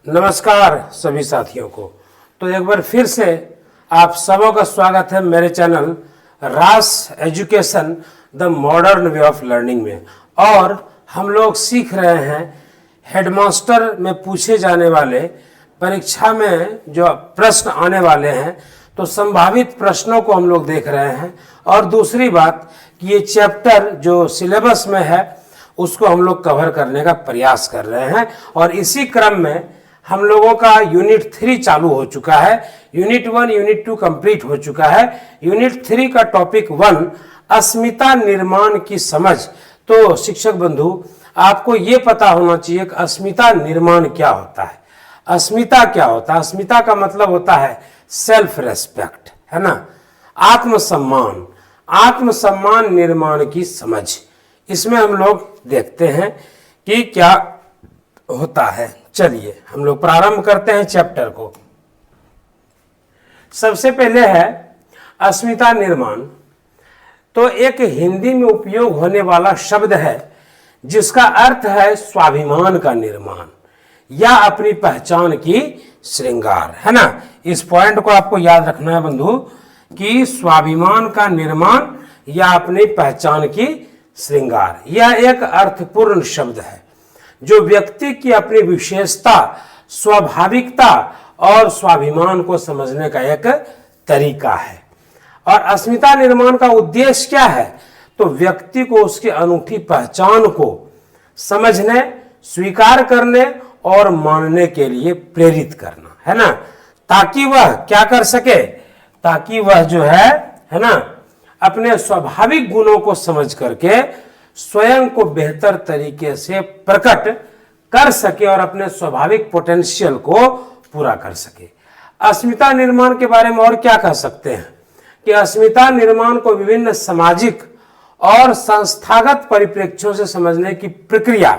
नमस्कार सभी साथियों को। तो एक बार फिर से आप सबों का स्वागत है मेरे चैनल रास education the modern way of learning में। और हम लोग सीख रहे हैं हेडमास्टर में पूछे जाने वाले परीक्षा में जो प्रश्न आने वाले हैं, तो संभावित प्रश्नों को हम लोग देख रहे हैं। और दूसरी बात कि ये चैप्टर जो सिलेबस में है उसको हम लोग कवर करने का प्रयास कर रहे हैं। और इसी क्रम में हम लोगों का यूनिट 3 चालू हो चुका है। यूनिट 1 यूनिट 2 कंप्लीट हो चुका है। यूनिट 3 का टॉपिक 1 अस्मिता निर्माण की समझ। तो शिक्षक बंधु, आपको ये पता होना चाहिए कि अस्मिता निर्माण क्या होता है। अस्मिता क्या होता है? अस्मिता का मतलब होता है सेल्फ रेस्पेक्ट, है ना, आत्मसम्मान। आत्मसम्मान निर्माण की समझ, इसमें हम लोग देखते हैं कि क्या होता है। चलिए हम लोग प्रारंभ करते हैं चैप्टर को। सबसे पहले है अस्मिता निर्माण। तो एक हिंदी में उपयोग होने वाला शब्द है जिसका अर्थ है स्वाभिमान का निर्माण या अपनी पहचान की श्रृंगार, है ना। इस पॉइंट को आपको याद रखना है बंधु कि स्वाभिमान का निर्माण या अपनी पहचान की श्रृंगार, यह एक अर्थपूर्ण शब्द है जो व्यक्ति की अपनी विशेषता, स्वाभाविकता और स्वाभिमान को समझने का एक तरीका है। और अस्मिता निर्माण का उद्देश्य क्या है? तो व्यक्ति को उसकी अनूठी पहचान को समझने, स्वीकार करने और मानने के लिए प्रेरित करना, है ना, ताकि वह क्या कर सके, ताकि वह जो है ना, अपने स्वाभाविक गुणों को समझ करके स्वयं को बेहतर तरीके से प्रकट कर सके और अपने स्वाभाविक पोटेंशियल को पूरा कर सके। अस्मिता निर्माण के बारे में और क्या कह सकते हैं कि अस्मिता निर्माण को विभिन्न सामाजिक और संस्थागत परिप्रेक्ष्यों से समझने की प्रक्रिया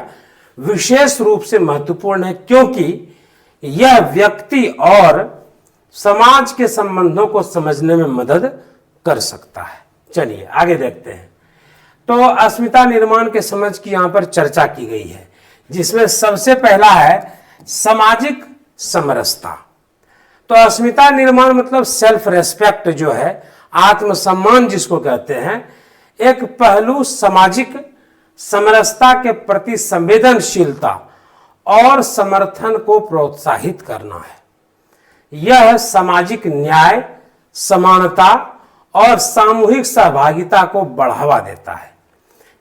विशेष रूप से महत्वपूर्ण है, क्योंकि यह व्यक्ति और समाज के संबंधों को समझने में मदद कर सकता है। चलिए आगे देखते हैं। तो अस्मिता निर्माण के समझ की यहां पर चर्चा की गई है, जिसमें सबसे पहला है सामाजिक समरसता। तो अस्मिता निर्माण मतलब सेल्फ रेस्पेक्ट जो है, आत्मसम्मान जिसको कहते हैं, एक पहलू सामाजिक समरसता के प्रति संवेदनशीलता और समर्थन को प्रोत्साहित करना है। यह सामाजिक न्याय, समानता और सामूहिक सहभागिता को बढ़ावा देता है,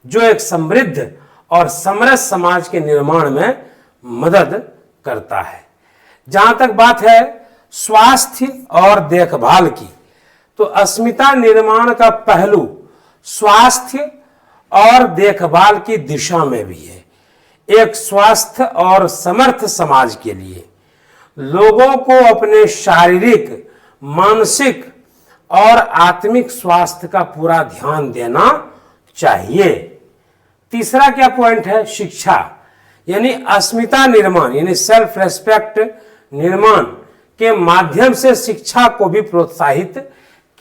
जो एक समृद्ध और समरस समाज के निर्माण में मदद करता है। जहां तक बात है स्वास्थ्य और देखभाल की, तो अस्मिता निर्माण का पहलू स्वास्थ्य और देखभाल की दिशा में भी है। एक स्वस्थ और समर्थ समाज के लिए लोगों को अपने शारीरिक, मानसिक और आत्मिक स्वास्थ्य का पूरा ध्यान देना चाहिए। तीसरा क्या पॉइंट है? शिक्षा, यानी अस्मिता निर्माण यानी सेल्फ रेस्पेक्ट निर्माण के माध्यम से शिक्षा को भी प्रोत्साहित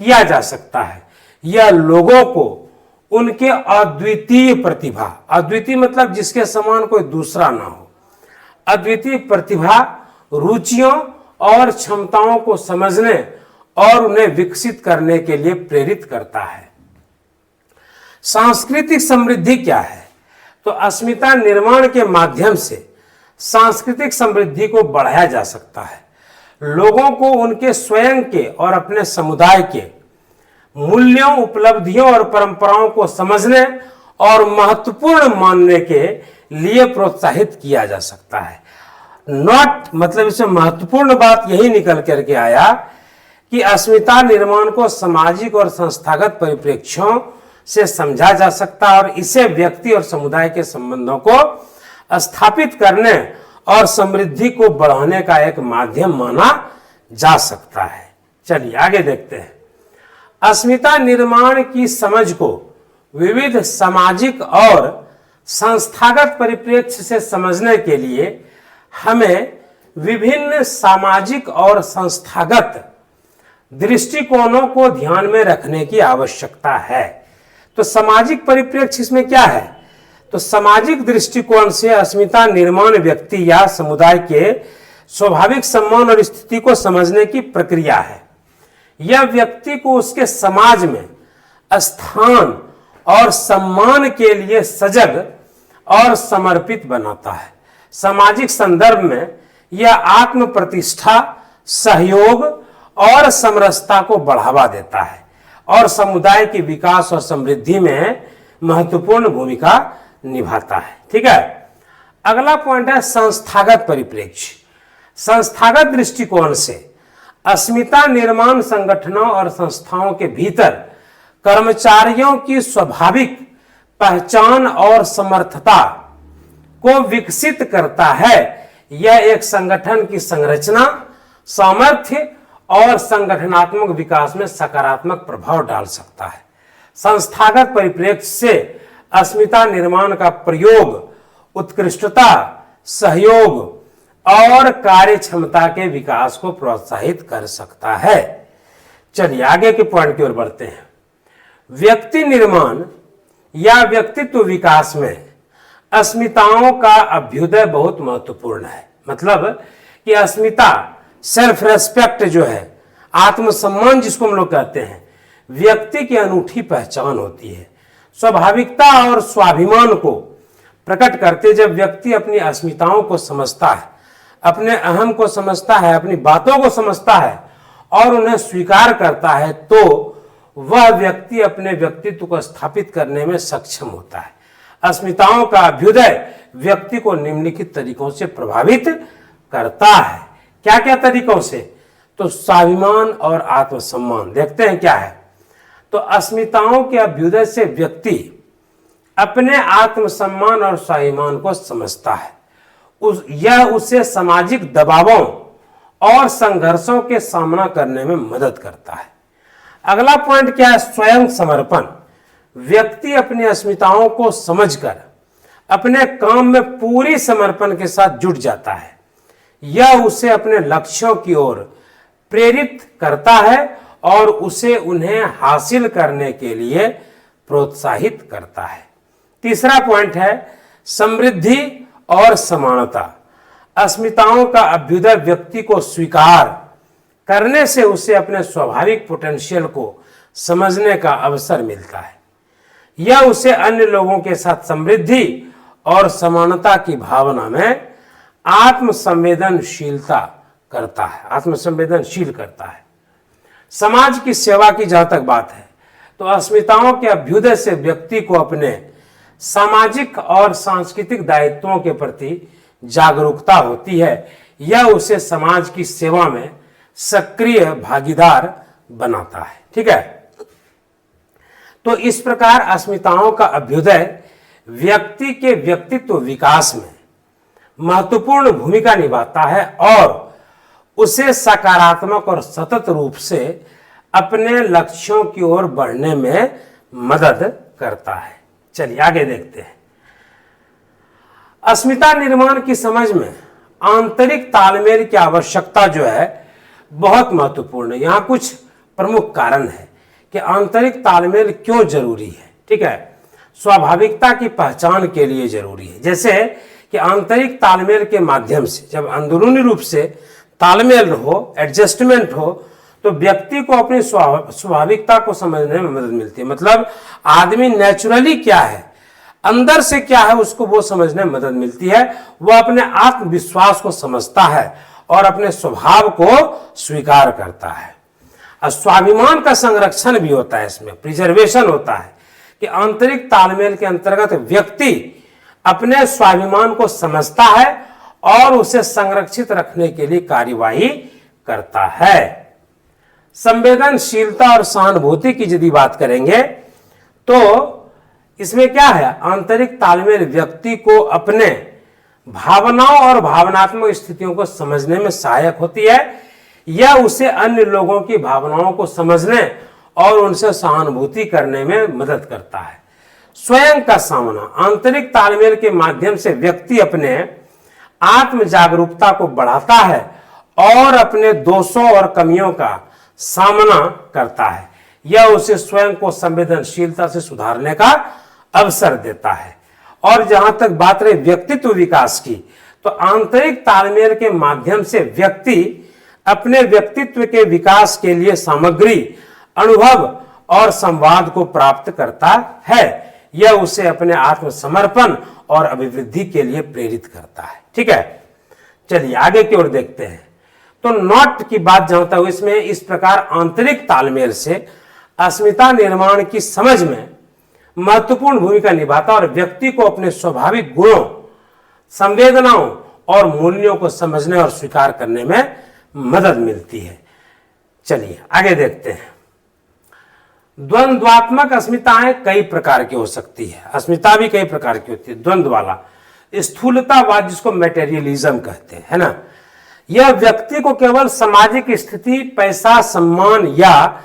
किया जा सकता है। यह लोगों को उनके अद्वितीय प्रतिभा, अद्वितीय मतलब जिसके समान कोई दूसरा ना हो, अद्वितीय प्रतिभा, रुचियों और क्षमताओं को समझने और उन्हें विकसित करने के लिए प्रेरित करता है। सांस्कृतिक समृद्धि क्या है? तो अस्मिता निर्माण के माध्यम से सांस्कृतिक समृद्धि को बढ़ाया जा सकता है। लोगों को उनके स्वयं के और अपने समुदाय के मूल्यों, उपलब्धियों और परंपराओं को समझने और महत्वपूर्ण मानने के लिए प्रोत्साहित किया जा सकता है। नॉट मतलब इसमें महत्वपूर्ण बात यही निकल करके आया कि अस्मिता निर्माण को सामाजिक और संस्थागत परिप्रेक्ष्यों से समझा जा सकता है और इसे व्यक्ति और समुदाय के संबंधों को स्थापित करने और समृद्धि को बढ़ाने का एक माध्यम माना जा सकता है। चलिए आगे देखते हैं। अस्मिता निर्माण की समझ को विविध सामाजिक और संस्थागत परिप्रेक्ष्य से समझने के लिए हमें विभिन्न सामाजिक और संस्थागत दृष्टिकोणों को ध्यान में रखने की आवश्यकता है। तो सामाजिक परिप्रेक्ष्य इसमें क्या है? तो सामाजिक दृष्टिकोण से अस्मिता निर्माण व्यक्ति या समुदाय के स्वाभाविक सम्मान और स्थिति को समझने की प्रक्रिया है। यह व्यक्ति को उसके समाज में स्थान और सम्मान के लिए सजग और समर्पित बनाता है। सामाजिक संदर्भ में यह आत्म प्रतिष्ठा, सहयोग और समरसता को बढ़ावा देता है और समुदाय के विकास और समृद्धि में महत्वपूर्ण भूमिका निभाता है। ठीक है, अगला पॉइंट है संस्थागत परिप्रेक्ष्य। संस्थागत दृष्टिकोण से अस्मिता निर्माण संगठनों और संस्थाओं के भीतर कर्मचारियों की स्वाभाविक पहचान और समर्थता को विकसित करता है। यह एक संगठन की संरचना, सामर्थ्य और संगठनात्मक विकास में सकारात्मक प्रभाव डाल सकता है। संस्थागत परिप्रेक्ष्य से अस्मिता निर्माण का प्रयोग उत्कृष्टता, सहयोग और कार्य क्षमता के विकास को प्रोत्साहित कर सकता है। चलिए आगे के पॉइंट की ओर बढ़ते हैं। व्यक्ति निर्माण या व्यक्तित्व विकास में अस्मिताओं का अभ्युदय बहुत महत्वपूर्ण है। मतलब कि अस्मिता, सेल्फ रेस्पेक्ट जो है, आत्मसम्मान जिसको हम लोग कहते हैं, व्यक्ति की अनूठी पहचान होती है। स्वाभाविकता और स्वाभिमान को प्रकट करते जब व्यक्ति अपनी अस्मिताओं को समझता है, अपने अहम को समझता है, अपनी बातों को समझता है और उन्हें स्वीकार करता है, तो वह व्यक्ति अपने व्यक्तित्व को स्थापित करने में सक्षम होता है। अस्मिताओं का अभ्युदय व्यक्ति को निम्नलिखित तरीकों से प्रभावित करता है। क्या क्या तरीकों से? तो स्वाभिमान और आत्मसम्मान। देखते हैं क्या है। तो अस्मिताओं के अभ्युदय से व्यक्ति अपने आत्मसम्मान और स्वाभिमान को समझता है। यह उसे सामाजिक दबावों और संघर्षों के सामना करने में मदद करता है। अगला पॉइंट क्या है? स्वयं समर्पण। व्यक्ति अपनी अस्मिताओं को समझकर अपने काम में पूरी समर्पण के साथ जुट जाता है। यह उसे अपने लक्ष्यों की ओर प्रेरित करता है और उसे उन्हें हासिल करने के लिए प्रोत्साहित करता है। तीसरा पॉइंट है समृद्धि और समानता। अस्मिताओं का अभ्युदय व्यक्ति को स्वीकार करने से उसे अपने स्वाभाविक पोटेंशियल को समझने का अवसर मिलता है। यह उसे अन्य लोगों के साथ समृद्धि और समानता की भावना में आत्मसंवेदनशील करता है। समाज की सेवा की जहां तक बात है, तो अस्मिताओं के अभ्युदय से व्यक्ति को अपने सामाजिक और सांस्कृतिक दायित्वों के प्रति जागरूकता होती है। यह उसे समाज की सेवा में सक्रिय भागीदार बनाता है। ठीक है, तो इस प्रकार अस्मिताओं का अभ्युदय व्यक्ति के व्यक्तित्व विकास में महत्वपूर्ण भूमिका निभाता है और उसे सकारात्मक और सतत रूप से अपने लक्ष्यों की ओर बढ़ने में मदद करता है। चलिए आगे देखते हैं। अस्मिता निर्माण की समझ में आंतरिक तालमेल की आवश्यकता जो है बहुत महत्वपूर्ण है। यहां कुछ प्रमुख कारण है कि आंतरिक तालमेल क्यों जरूरी है। ठीक है, स्वाभाविकता की पहचान के लिए जरूरी है। जैसे कि आंतरिक तालमेल के माध्यम से जब अंदरूनी रूप से तालमेल हो, एडजस्टमेंट हो, तो व्यक्ति को अपनी स्वाभाविकता को समझने में मदद मिलती है। मतलब आदमी नेचुरली क्या है, अंदर से क्या है, उसको वो समझने में मदद मिलती है। वह अपने आत्मविश्वास को समझता है और अपने स्वभाव को स्वीकार करता है। और स्वाभिमान का संरक्षण भी होता है, इसमें प्रिजर्वेशन होता है कि आंतरिक तालमेल के अंतर्गत व्यक्ति अपने स्वाभिमान को समझता है और उसे संरक्षित रखने के लिए कार्यवाही करता है। संवेदनशीलता और सहानुभूति की यदि बात करेंगे तो इसमें क्या है, आंतरिक तालमेल व्यक्ति को अपने भावनाओं और भावनात्मक स्थितियों को समझने में सहायक होती है। यह उसे अन्य लोगों की भावनाओं को समझने और उनसे सहानुभूति करने में मदद करता है। स्वयं का सामना, आंतरिक तालमेल के माध्यम से व्यक्ति अपने आत्म जागरूकता को बढ़ाता है और अपने दोषों और कमियों का सामना करता है। यह उसे स्वयं को संवेदनशीलता से सुधारने का अवसर देता है। और जहां तक बात रही व्यक्तित्व विकास की, तो आंतरिक तालमेल के माध्यम से व्यक्ति अपने व्यक्तित्व के विकास के लिए सामग्री, अनुभव और संवाद को प्राप्त करता है। यह उसे अपने आत्मसमर्पण और अभिवृद्धि के लिए प्रेरित करता है। ठीक है, चलिए आगे की ओर देखते हैं। तो नॉट की बात जहां तक इसमें इस प्रकार आंतरिक तालमेल से अस्मिता निर्माण की समझ में महत्वपूर्ण भूमिका निभाता और व्यक्ति को अपने स्वाभाविक गुणों, संवेदनाओं और मूल्यों को समझने और स्वीकार करने में मदद मिलती है। चलिए आगे देखते हैं। द्वंद्वात्मक अस्मिताएं कई प्रकार की हो सकती है। अस्मिता भी कई प्रकार की होती है। द्वंद्व वाला स्थूलतावाद, जिसको मटेरियलिज्म कहते हैं, है ना, यह व्यक्ति को केवल सामाजिक स्थिति, पैसा, सम्मान या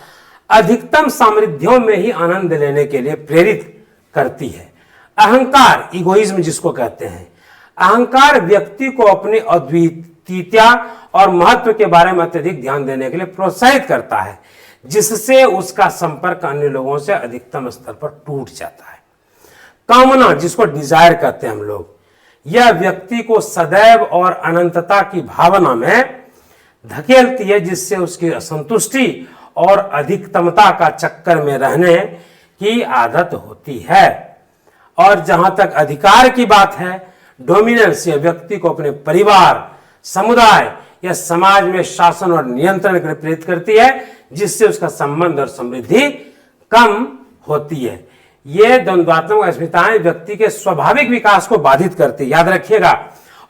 अधिकतम समृद्धियों में ही आनंद लेने के लिए प्रेरित करती है। अहंकार, इगोइज्म जिसको कहते हैं, अहंकार व्यक्ति को अपनी अद्वितीयता और महत्व के बारे में अत्यधिक ध्यान देने के लिए प्रोत्साहित करता है, जिससे उसका संपर्क अन्य लोगों से अधिकतम स्तर पर टूट जाता है। कामना, जिसको डिजायर कहते हैं हम लोग, यह व्यक्ति को सदैव और अनंतता की भावना में धकेलती है, जिससे उसकी असंतुष्टि और अधिकतमता का चक्कर में रहने की आदत होती है। और जहां तक अधिकार की बात है, डोमिनेंस, यह व्यक्ति को अपने परिवार, समुदाय या समाज में शासन और नियंत्रण के लिए प्रेरित करती है, जिससे उसका संबंध और समृद्धि कम होती है। ये द्वंद्वात्मक अस्मिताएं व्यक्ति के स्वाभाविक विकास को बाधित करती है, याद रखिएगा,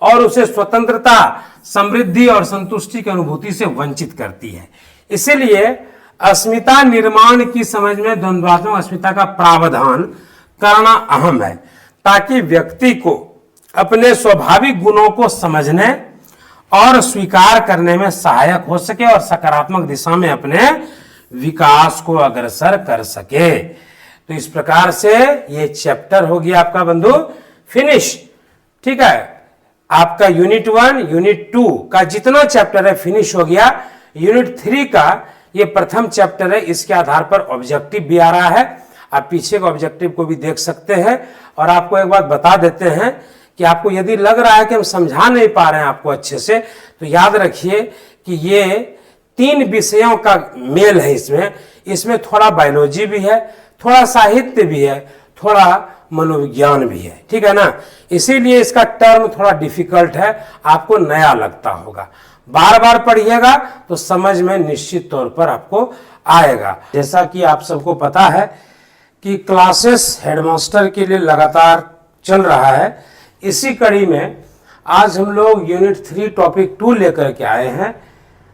और उसे स्वतंत्रता, समृद्धि और संतुष्टि की अनुभूति से वंचित करती है। इसीलिए अस्मिता निर्माण की समझ में द्वंद्वात्मक अस्मिता का प्रावधान करना अहम है, ताकि व्यक्ति को अपने स्वाभाविक गुणों को समझने और स्वीकार करने में सहायक हो सके और सकारात्मक दिशा में अपने विकास को अग्रसर कर सके। तो इस प्रकार से ये चैप्टर हो गया आपका बंधु फिनिश। ठीक है, आपका यूनिट 1, यूनिट 2 का जितना चैप्टर है फिनिश हो गया। यूनिट 3 का ये प्रथम चैप्टर है, इसके आधार पर ऑब्जेक्टिव भी आ रहा है। आप पीछे के ऑब्जेक्टिव को भी देख सकते हैं। और आपको एक बात बता देते हैं कि आपको यदि लग रहा है कि हम समझा नहीं पा रहे हैं आपको अच्छे से, तो याद रखिए कि ये 3 विषयों का मेल है। इसमें थोड़ा बायोलॉजी भी है, थोड़ा साहित्य भी है, थोड़ा मनोविज्ञान भी है। ठीक है ना, इसीलिए इसका टर्म थोड़ा डिफिकल्ट है, आपको नया लगता होगा। बार बार पढ़िएगा तो समझ में निश्चित तौर पर आपको आएगा। जैसा कि आप सबको पता है कि क्लासेस हेडमास्टर के लिए लगातार चल रहा है। इसी कड़ी में आज हम लोग यूनिट 3 टॉपिक 2 लेकर के आए हैं,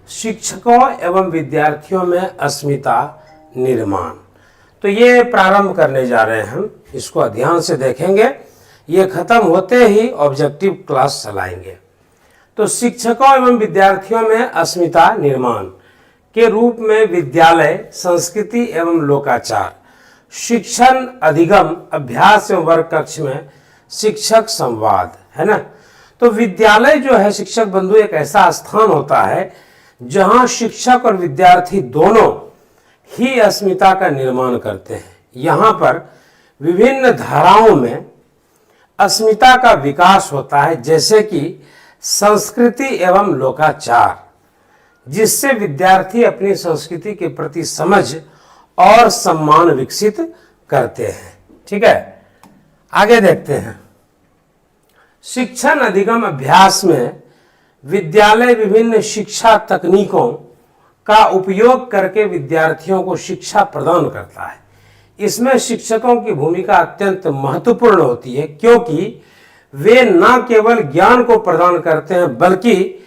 शिक्षकों एवं विद्यार्थियों में अस्मिता निर्माण। तो ये प्रारंभ करने जा रहे हैं हम, इसको ध्यान से देखेंगे। ये खत्म होते ही ऑब्जेक्टिव क्लास चलाएंगे। तो शिक्षकों एवं विद्यार्थियों में अस्मिता निर्माण के रूप में विद्यालय, संस्कृति एवं लोकाचार, शिक्षण, अधिगम, अभ्यास एवं वर्ग कक्ष में शिक्षक संवाद, है ना। तो विद्यालय जो है शिक्षक बंधु एक ऐसा स्थान होता है जहां शिक्षक और विद्यार्थी दोनों ही अस्मिता का निर्माण करते हैं। यहां पर विभिन्न धाराओं में अस्मिता का विकास होता है, जैसे कि संस्कृति एवं लोकाचार, जिससे विद्यार्थी अपनी संस्कृति के प्रति समझ और सम्मान विकसित करते हैं। ठीक है, आगे देखते हैं। शिक्षण, अधिगम, अभ्यास में विद्यालय विभिन्न शिक्षा तकनीकों का उपयोग करके विद्यार्थियों को शिक्षा प्रदान करता है। इसमें शिक्षकों की भूमिका अत्यंत महत्वपूर्ण होती है, क्योंकि वे न केवल ज्ञान को प्रदान करते हैं बल्कि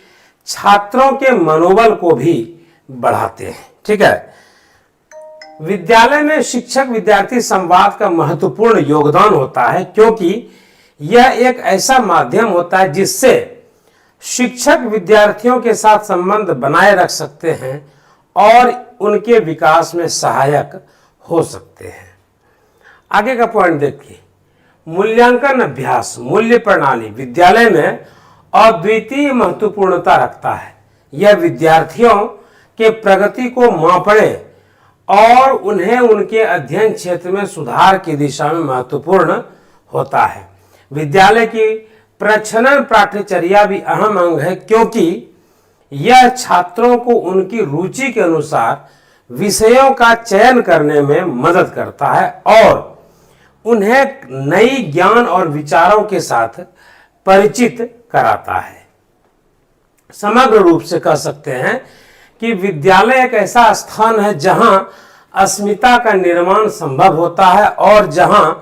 छात्रों के मनोबल को भी बढ़ाते हैं। ठीक है, विद्यालय में शिक्षक विद्यार्थी संवाद का महत्वपूर्ण योगदान होता है, क्योंकि यह एक ऐसा माध्यम होता है जिससे शिक्षक विद्यार्थियों के साथ संबंध बनाए रख सकते हैं और उनके विकास में सहायक हो सकते हैं। आगे का पॉइंट देखिए, मूल्यांकन अभ्यास, मूल्य प्रणाली विद्यालय में अद्वितीय महत्वपूर्णता रखता है। यह विद्यार्थियों के प्रगति को मापने और उन्हें उनके अध्ययन क्षेत्र में सुधार की दिशा में महत्वपूर्ण होता है। विद्यालय की प्रच्छन्न पाठ्यचर्या भी अहम अंग है, क्योंकि यह छात्रों को उनकी रुचि के अनुसार विषयों का चयन करने में मदद करता है और उन्हें नई ज्ञान और विचारों के साथ परिचित कराता है। समग्र रूप से कह सकते हैं कि विद्यालय एक ऐसा स्थान है जहां अस्मिता का निर्माण संभव होता है और जहां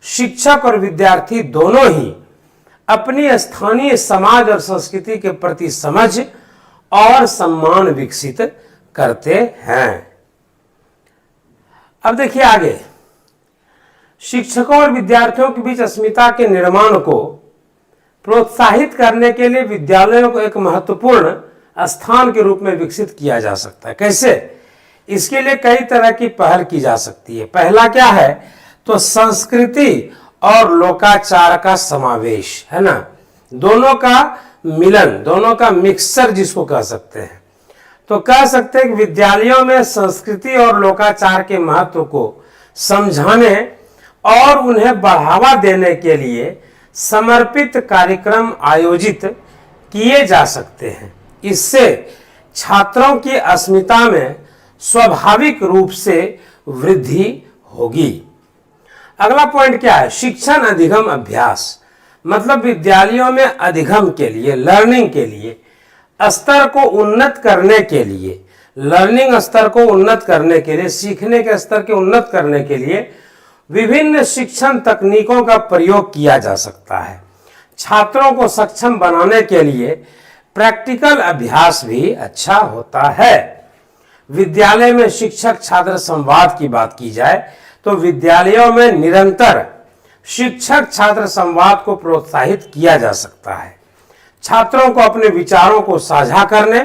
शिक्षक और विद्यार्थी दोनों ही अपनी स्थानीय समाज और संस्कृति के प्रति समझ और सम्मान विकसित करते हैं। अब देखिए आगे, शिक्षकों और विद्यार्थियों के बीच अस्मिता के निर्माण को प्रोत्साहित करने के लिए विद्यालयों को एक महत्वपूर्ण स्थान के रूप में विकसित किया जा सकता है। कैसे? इसके लिए कई तरह की पहल की जा सकती है। पहला क्या है, तो संस्कृति और लोकाचार का समावेश, है ना, दोनों का मिलन, दोनों का मिक्सचर जिसको कह सकते हैं। तो कह सकते हैं कि विद्यालयों में संस्कृति और लोकाचार के महत्व को समझाने और उन्हें बढ़ावा देने के लिए समर्पित कार्यक्रम आयोजित किए जा सकते हैं। इससे छात्रों की अस्मिता में स्वाभाविक रूप से वृद्धि होगी। अगला पॉइंट क्या है, शिक्षण अधिगम अभ्यास, मतलब विद्यालयों में अधिगम के लिए, लर्निंग के लिए, स्तर को उन्नत करने के लिए, लर्निंग स्तर को उन्नत करने के लिए, सीखने के स्तर के उन्नत करने के लिए विभिन्न शिक्षण तकनीकों का प्रयोग किया जा सकता है। छात्रों को सक्षम बनाने के लिए प्रैक्टिकल अभ्यास भी अच्छा होता है। विद्यालय में शिक्षक छात्र संवाद की बात की जाए तो विद्यालयों में निरंतर शिक्षक छात्र संवाद को प्रोत्साहित किया जा सकता है। छात्रों को अपने विचारों को साझा करने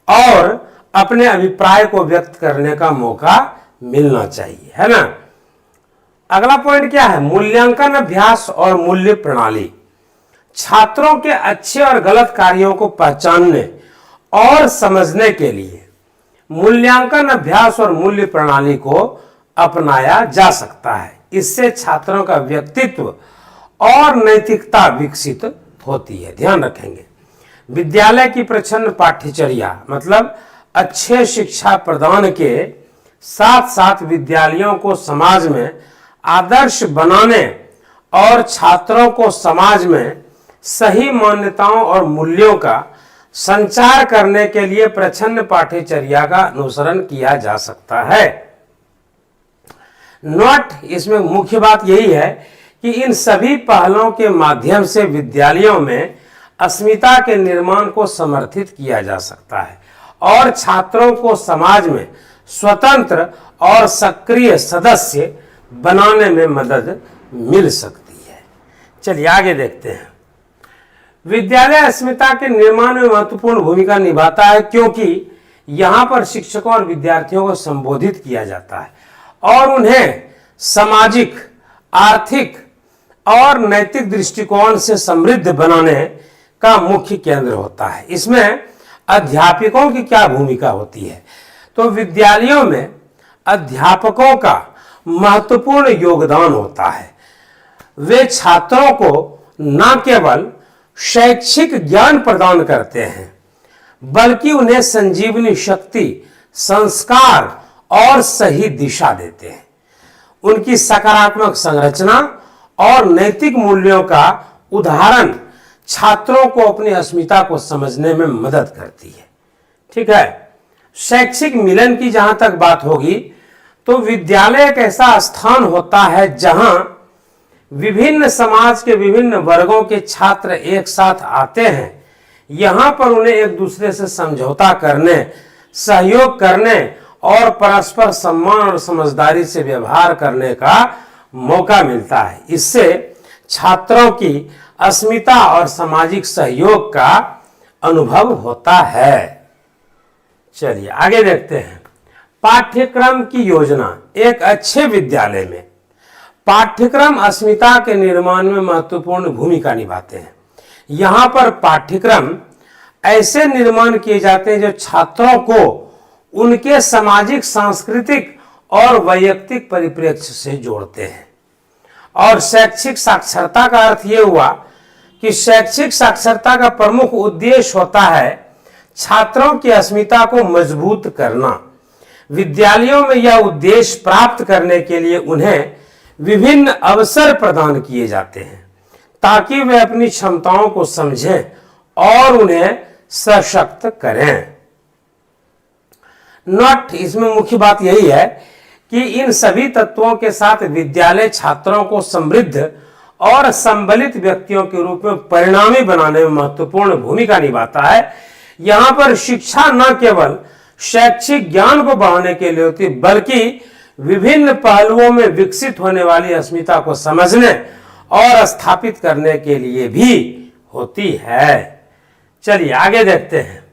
और अपने अभिप्राय को व्यक्त करने का मौका मिलना चाहिए, है ना। अगला पॉइंट क्या है, मूल्यांकन अभ्यास और मूल्य प्रणाली। छात्रों के अच्छे और गलत कार्यों को पहचानने और समझने के लिए मूल्यांकन अभ्यास और मूल्य प्रणाली को अपनाया जा सकता है। इससे छात्रों का व्यक्तित्व और नैतिकता विकसित होती है। ध्यान रखेंगे, विद्यालय की प्रच्छन्न पाठ्यचर्या मतलब अच्छे शिक्षा प्रदान के साथ साथ विद्यालयों को समाज में आदर्श बनाने और छात्रों को समाज में सही मान्यताओं और मूल्यों का संचार करने के लिए प्रच्छन्न पाठ्यचर्या का अनुसरण किया जा सकता है। नोट, इसमें मुख्य बात यही है कि इन सभी पहलों के माध्यम से विद्यालयों में अस्मिता के निर्माण को समर्थित किया जा सकता है और छात्रों को समाज में स्वतंत्र और सक्रिय सदस्य बनाने में मदद मिल सकती है। चलिए आगे देखते हैं। विद्यालय अस्मिता के निर्माण में महत्वपूर्ण भूमिका निभाता है क्योंकि यहाँ पर शिक्षकों और विद्यार्थियों को संबोधित किया जाता है और उन्हें सामाजिक, आर्थिक और नैतिक दृष्टिकोण से समृद्ध बनाने का मुख्य केंद्र होता है। इसमें अध्यापकों की क्या भूमिका होती है, तो विद्यालयों में अध्यापकों का महत्वपूर्ण योगदान होता है। वे छात्रों को न केवल शैक्षिक ज्ञान प्रदान करते हैं बल्कि उन्हें संजीवनी शक्ति, संस्कार और सही दिशा देते हैं। उनकी सकारात्मक संरचना और नैतिक मूल्यों का उदाहरण छात्रों को अपनी अस्मिता को समझने में मदद करती है। ठीक है, शैक्षिक मिलन की जहां तक बात होगी तो विद्यालय एक ऐसा स्थान होता है जहां विभिन्न समाज के विभिन्न वर्गों के छात्र एक साथ आते हैं। यहां पर उन्हें एक दूसरे से समझौता करने, सहयोग करने और परस्पर सम्मान और समझदारी से व्यवहार करने का मौका मिलता है। इससे छात्रों की अस्मिता और सामाजिक सहयोग का अनुभव होता है। चलिए आगे देखते हैं। पाठ्यक्रम की योजना। एक अच्छे विद्यालय में पाठ्यक्रम अस्मिता के निर्माण में महत्वपूर्ण भूमिका निभाते हैं। यहाँ पर पाठ्यक्रम ऐसे निर्माण किए जाते हैं जो छात्रों को उनके सामाजिक, सांस्कृतिक और वैयक्तिक परिप्रेक्ष्य से जोड़ते हैं। और शैक्षिक साक्षरता का अर्थ यह हुआ कि शैक्षिक साक्षरता का प्रमुख उद्देश्य होता है छात्रों की अस्मिता को मजबूत करना। विद्यालयों में यह उद्देश्य प्राप्त करने के लिए उन्हें विभिन्न अवसर प्रदान किए जाते हैं ताकि वे अपनी क्षमताओं को समझें और उन्हें सशक्त करें। नोट, इसमें मुख्य बात यही है कि इन सभी तत्वों के साथ विद्यालय छात्रों को समृद्ध और संबलित व्यक्तियों के रूप में परिणामी बनाने में महत्वपूर्ण भूमिका निभाता है। यहां पर शिक्षा न केवल शैक्षिक ज्ञान को बढ़ाने के लिए होती बल्कि विभिन्न पहलुओं में विकसित होने वाली अस्मिता को समझने और स्थापित करने के लिए भी होती है। चलिए आगे देखते हैं।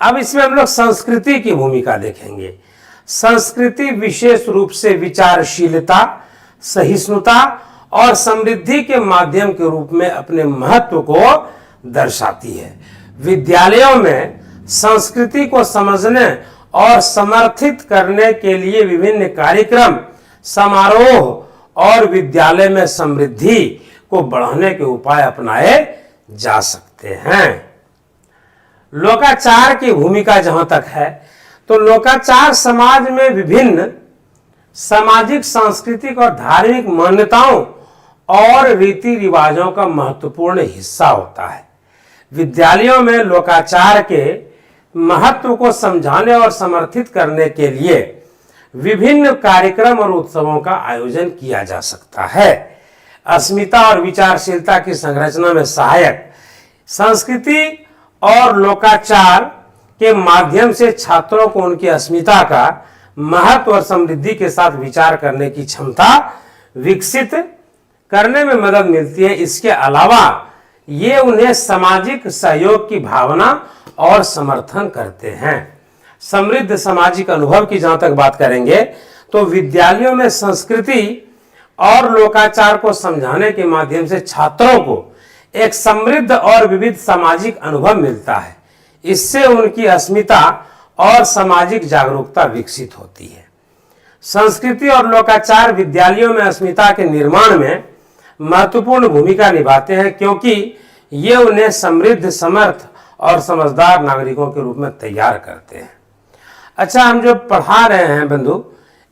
अब इसमें हम लोग संस्कृति की भूमिका देखेंगे। संस्कृति विशेष रूप से विचारशीलता, सहिष्णुता और समृद्धि के माध्यम के रूप में अपने महत्व को दर्शाती है। विद्यालयों में संस्कृति को समझने और समर्थित करने के लिए विभिन्न कार्यक्रम, समारोह और विद्यालय में समृद्धि को बढ़ाने के उपाय अपनाए जा सकते हैं। लोकाचार की भूमिका जहां तक है तो लोकाचार समाज में विभिन्न सामाजिक, सांस्कृतिक और धार्मिक मान्यताओं और रीति रिवाजों का महत्वपूर्ण हिस्सा होता है। विद्यालयों में लोकाचार के महत्व को समझाने और समर्थित करने के लिए विभिन्न कार्यक्रम और उत्सवों का आयोजन किया जा सकता है। अस्मिता और विचारशीलता की संरचना में सहायक संस्कृति और लोकाचार के माध्यम से छात्रों को उनकी अस्मिता का महत्व और समृद्धि के साथ विचार करने की क्षमता विकसित करने में मदद मिलती है। इसके अलावा ये उन्हें सामाजिक सहयोग की भावना और समर्थन करते हैं। समृद्ध सामाजिक अनुभव की जहां तक बात करेंगे तो विद्यालयों में संस्कृति और लोकाचार को समझाने के माध्यम से छात्रों को एक समृद्ध और विविध सामाजिक अनुभव मिलता है। इससे उनकी अस्मिता और सामाजिक जागरूकता विकसित होती है। संस्कृति और लोकाचार विद्यालयों में अस्मिता के निर्माण में महत्वपूर्ण भूमिका निभाते हैं क्योंकि ये उन्हें समृद्ध, समर्थ और समझदार नागरिकों के रूप में तैयार करते हैं। अच्छा, हम जो पढ़ा रहे हैं बंधु,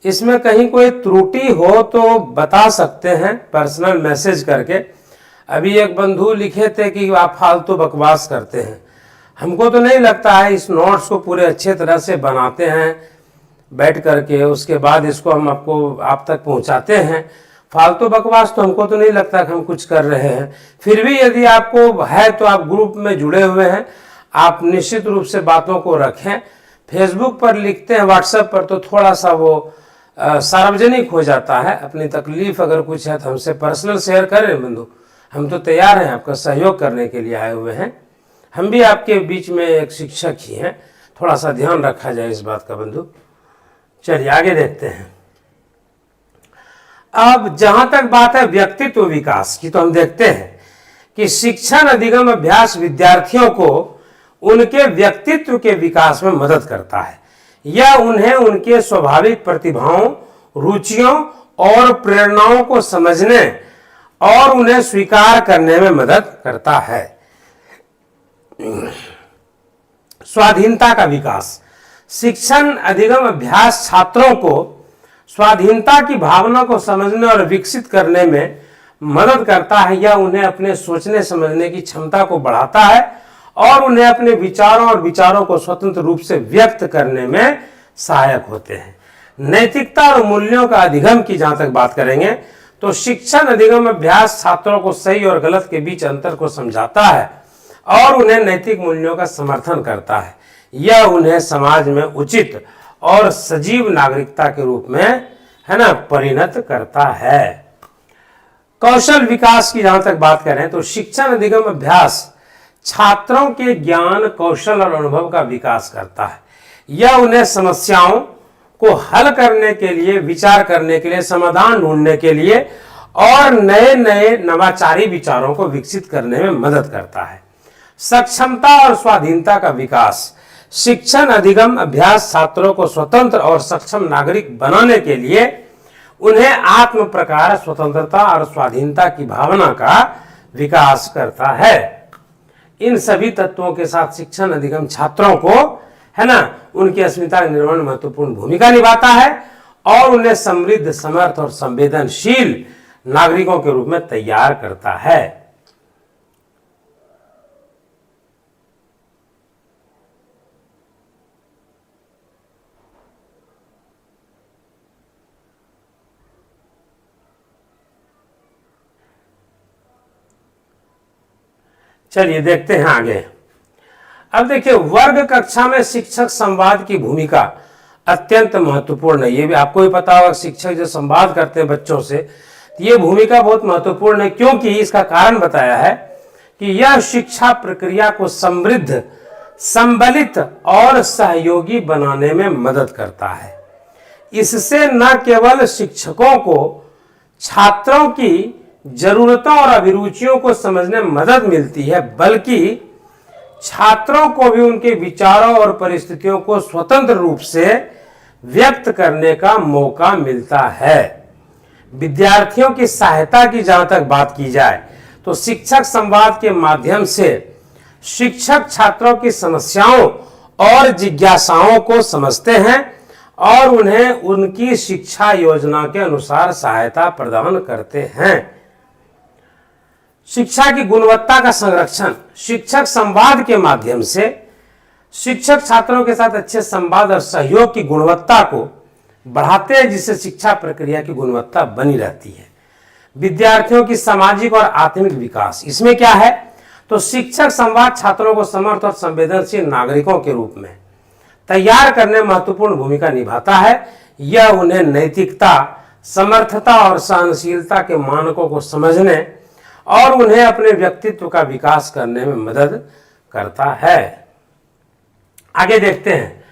इसमें कहीं कोई त्रुटि हो तो बता सकते हैं पर्सनल मैसेज करके। अभी एक बंधु लिखे थे कि आप फालतू बकवास करते हैं। हमको तो नहीं लगता है, इस नोट्स को पूरे अच्छे तरह से बनाते हैं बैठ करके, उसके बाद इसको हम आप तक पहुंचाते हैं। फालतू बकवास तो हमको तो नहीं लगता कि हम कुछ कर रहे हैं। फिर भी यदि आपको है तो आप ग्रुप में जुड़े हुए हैं, आप निश्चित रूप से बातों को रखें। फेसबुक पर लिखते हैं, व्हाट्सएप पर तो थोड़ा सा वो सार्वजनिक हो जाता है। अपनी तकलीफ अगर कुछ है तो हमसे पर्सनल शेयर करें बंधु, हम तो तैयार हैं आपका सहयोग करने के लिए आए हुए हैं। हम भी आपके बीच में एक शिक्षक ही हैं, थोड़ा सा ध्यान रखा जाए इस बात का बंधु। चलिए आगे देखते हैं। अब जहां तक बात है व्यक्तित्व विकास की, तो हम देखते हैं कि शिक्षण अधिगम अभ्यास विद्यार्थियों को उनके व्यक्तित्व के विकास में मदद करता है। यह उन्हें उनके स्वाभाविक प्रतिभाओं, रुचियों और प्रेरणाओं को समझने और उन्हें स्वीकार करने में मदद करता है। स्वाधीनता का विकास। शिक्षण अधिगम अभ्यास छात्रों को स्वाधीनता की भावना को समझने और विकसित करने में मदद करता है। यह उन्हें अपने सोचने समझने की क्षमता को बढ़ाता है और उन्हें अपने विचारों और विचारों को स्वतंत्र रूप से व्यक्त करने में सहायक होते हैं। नैतिकता और मूल्यों का अधिगम की जहां तक बात करेंगे तो शिक्षण अधिगम अभ्यास छात्रों को सही और गलत के बीच अंतर को समझाता है और उन्हें नैतिक मूल्यों का समर्थन करता है। यह उन्हें समाज में उचित और सजीव नागरिकता के रूप में, है ना, परिणत करता है। कौशल विकास की जहां तक बात करें तो शिक्षण अधिगम अभ्यास छात्रों के ज्ञान, कौशल और अनुभव का विकास करता है। यह उन्हें समस्याओं को हल करने के लिए, विचार करने के लिए, समाधान ढूंढने के लिए और नए नए नवाचारी विचारों को विकसित करने में मदद करता है। सक्षमता और स्वाधीनता का विकास। शिक्षण अधिगम अभ्यास छात्रों को स्वतंत्र और सक्षम नागरिक बनाने के लिए उन्हें आत्म प्रकार, स्वतंत्रता और स्वाधीनता की भावना का विकास करता है। इन सभी तत्वों के साथ शिक्षण अधिगम छात्रों को, है ना, उनकी अस्मिता के निर्माण में महत्वपूर्ण भूमिका निभाता है और उन्हें समृद्ध, समर्थ और संवेदनशील नागरिकों के रूप में तैयार करता है। चलिए देखते हैं आगे। अब देखिए, वर्ग कक्षा में शिक्षक संवाद की भूमिका अत्यंत महत्वपूर्ण है। ये भी आपको भी पता होगा, शिक्षक जो संवाद करते हैं बच्चों से, तो ये भूमिका बहुत महत्वपूर्ण है, क्योंकि इसका कारण बताया है कि यह शिक्षा प्रक्रिया को समृद्ध, संबलित और सहयोगी बनाने में मदद करता है। इससे न केवल शिक्षकों को छात्रों की जरूरतों और अभिरुचियों को समझने में मदद मिलती है, बल्कि छात्रों को भी उनके विचारों और परिस्थितियों को स्वतंत्र रूप से व्यक्त करने का मौका मिलता है। विद्यार्थियों की सहायता की जहां तक बात की जाए तो शिक्षक संवाद के माध्यम से शिक्षक छात्रों की समस्याओं और जिज्ञासाओं को समझते हैं और उन्हें उनकी शिक्षा योजना के अनुसार सहायता प्रदान करते हैं। शिक्षा की गुणवत्ता का संरक्षण, शिक्षक संवाद के माध्यम से शिक्षक छात्रों के साथ अच्छे संवाद और सहयोग की गुणवत्ता को बढ़ाते हैं, जिससे शिक्षा प्रक्रिया की गुणवत्ता बनी रहती है। विद्यार्थियों की सामाजिक और आत्मिक विकास, इसमें क्या है, तो शिक्षक संवाद छात्रों को समर्थ और संवेदनशील नागरिकों के रूप में तैयार करने में महत्वपूर्ण भूमिका निभाता है। यह उन्हें नैतिकता, समर्थता और सहनशीलता के मानकों को समझने और उन्हें अपने व्यक्तित्व का विकास करने में मदद करता है। आगे देखते हैं,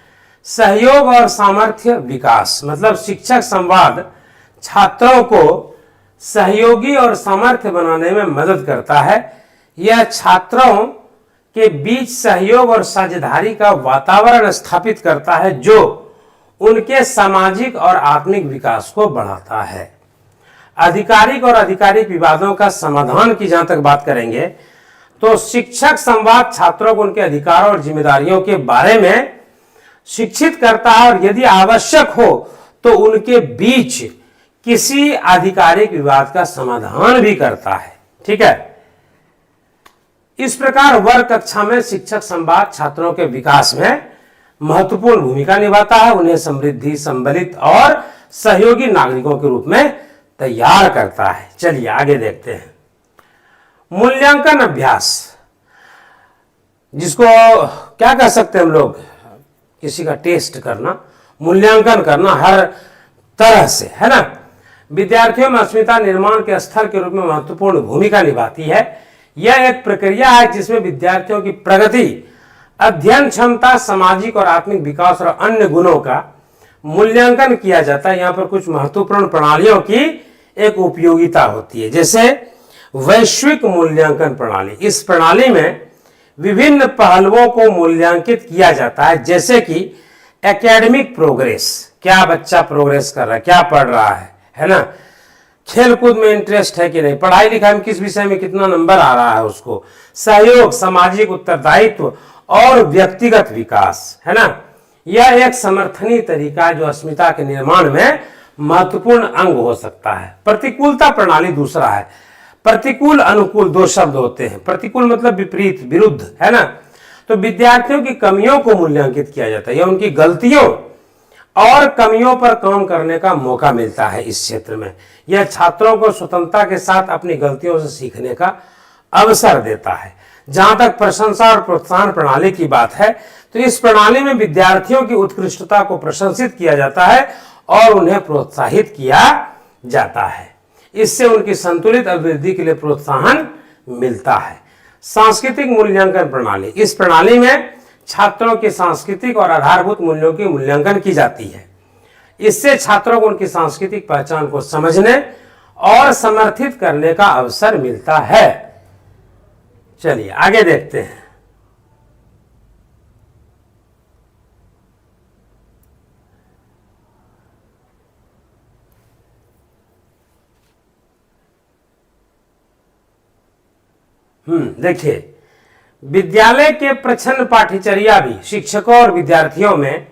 सहयोग और सामर्थ्य विकास, मतलब शिक्षक संवाद छात्रों को सहयोगी और सामर्थ्य बनाने में मदद करता है। यह छात्रों के बीच सहयोग और साझेदारी का वातावरण स्थापित करता है, जो उनके सामाजिक और आत्मिक विकास को बढ़ाता है। आधिकारिक और आधिकारिक विवादों का समाधान की जहां तक बात करेंगे तो शिक्षक संवाद छात्रों को उनके अधिकारों और जिम्मेदारियों के बारे में शिक्षित करता है और यदि आवश्यक हो तो उनके बीच किसी आधिकारिक विवाद का समाधान भी करता है। ठीक है, इस प्रकार वर्ग कक्षा में शिक्षक संवाद छात्रों के विकास में महत्वपूर्ण भूमिका निभाता है, उन्हें समृद्धि, संबलित और सहयोगी नागरिकों के रूप में तैयार करता है। चलिए आगे देखते हैं, मूल्यांकन अभ्यास, जिसको क्या कह सकते हैं हम लोग, किसी का टेस्ट करना, मूल्यांकन करना हर तरह से, है ना, विद्यार्थियों में अस्मिता निर्माण के स्तर के रूप में महत्वपूर्ण भूमिका निभाती है। यह एक प्रक्रिया है जिसमें विद्यार्थियों की प्रगति, अध्ययन क्षमता, सामाजिक और आत्मिक विकास और अन्य गुणों का मूल्यांकन किया जाता है। यहाँ पर कुछ महत्वपूर्ण प्रणालियों की एक उपयोगिता होती है, जैसे वैश्विक मूल्यांकन प्रणाली। इस प्रणाली में विभिन्न पहलुओं को मूल्यांकित किया जाता है, जैसे कि एकेडमिक प्रोग्रेस, क्या बच्चा प्रोग्रेस कर रहा है, क्या पढ़ रहा है ना, खेलकूद में इंटरेस्ट है कि नहीं, पढ़ाई लिखाई में किस विषय में कितना नंबर आ रहा है उसको, सहयोग, सामाजिक उत्तरदायित्व और व्यक्तिगत विकास, है ना। यह एक समर्थनीय तरीका है जो अस्मिता के निर्माण में महत्वपूर्ण अंग हो सकता है। प्रतिकूलता प्रणाली दूसरा है। प्रतिकूल, अनुकूल दो शब्द होते हैं। प्रतिकूल मतलब विपरीत, विरुद्ध, है ना। तो विद्यार्थियों की कमियों को मूल्यांकित किया जाता है या उनकी गलतियों और कमियों पर काम करने का मौका मिलता है। इस क्षेत्र में यह छात्रों को स्वतंत्रता के साथ अपनी गलतियों से सीखने का अवसर देता है। जहां तक प्रशंसा और प्रोत्साहन प्रणाली की बात है तो इस प्रणाली में विद्यार्थियों की उत्कृष्टता को प्रशंसित किया जाता है और उन्हें प्रोत्साहित किया जाता है। इससे उनकी संतुलित अभिवृद्धि के लिए प्रोत्साहन मिलता है। सांस्कृतिक मूल्यांकन प्रणाली, इस प्रणाली में छात्रों की सांस्कृतिक और आधारभूत मूल्यों की मूल्यांकन की जाती है। इससे छात्रों को उनकी सांस्कृतिक पहचान को समझने और समर्थित करने का अवसर मिलता है। चलिए आगे देखते हैं। देखिए, विद्यालय के प्रच्छन्न पाठ्यचर्या भी शिक्षकों और विद्यार्थियों में